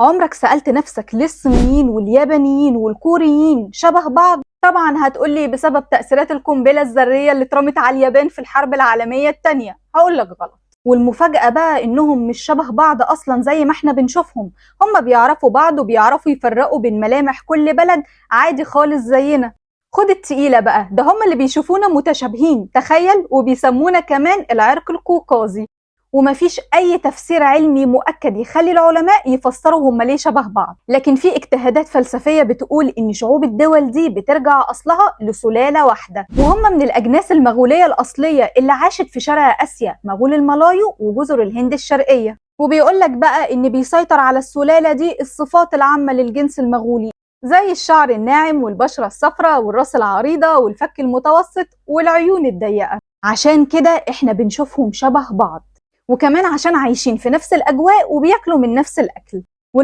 عمرك سألت نفسك ليه الصينيين واليابانيين والكوريين شبه بعض؟ طبعا هتقولي بسبب تأثيرات القنبلة الذرية اللي اترمت على اليابان في الحرب العالمية التانية. هقولك غلط. والمفاجأة بقى إنهم مش شبه بعض أصلا زي ما احنا بنشوفهم. هما بيعرفوا بعض وبيعرفوا يفرقوا بين ملامح كل بلد عادي خالص زينا. خد التقيلة بقى، ده هما اللي بيشوفونا متشابهين، تخيل، وبيسمونا كمان العرق القوقازي. ومفيش أي تفسير علمي مؤكد يخلي العلماء يفسروا هما ليه شبه بعض، لكن في اجتهادات فلسفية بتقول إن شعوب الدول دي بترجع أصلها لسلالة واحدة، وهم من الأجناس المغولية الأصلية اللي عاشت في شرق آسيا، مغول الملايو وجزر الهند الشرقية. وبيقولك بقى إن بيسيطر على السلالة دي الصفات العامة للجنس المغولي، زي الشعر الناعم والبشرة الصفراء والراس العريضة والفك المتوسط والعيون الضيقة. عشان كده احنا بنشوفهم شبه بعض، وكمان عشان عايشين في نفس الأجواء وبياكلوا من نفس الأكل.